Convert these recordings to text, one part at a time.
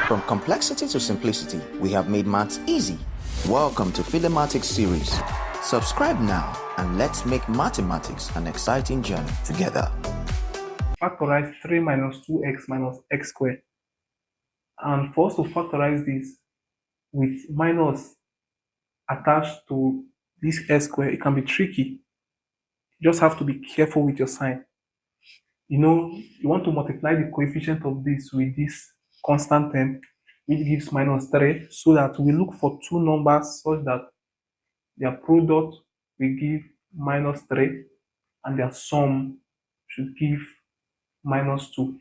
From complexity to simplicity, we have made maths easy. Welcome to Philemathics series. Subscribe now and let's make mathematics an exciting journey together. Factorize 3 minus 2x minus x squared. And for us to factorize this with minus attached to this x squared, it can be tricky. You just have to be careful with your sign. You want to multiply the coefficient of this with this constant term, which gives minus 3, so that we look for two numbers such that their product will give minus 3 and their sum should give minus 2.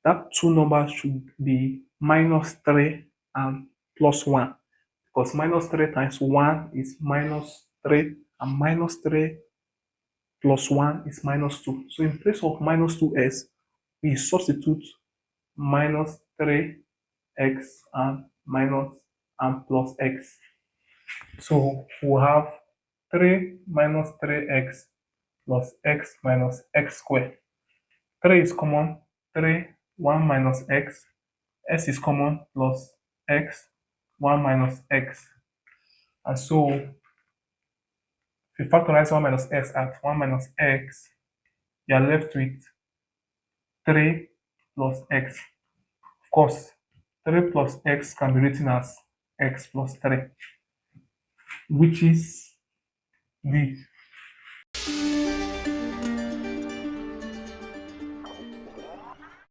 That two numbers should be minus 3 and plus 1, because minus 3 times 1 is minus 3 and minus 3 plus 1 is minus 2. So in place of minus 2s, we substitute minus 3x and minus and plus x. So we'll have 3 minus 3x plus x minus x squared. 3 is common, 3, 1 minus x is common, plus x, 1 minus x. And so if you factorize 1 minus x at 1 minus x, you are left with 3 plus x. Of course, 3 plus x can be written as x plus 3, which is D.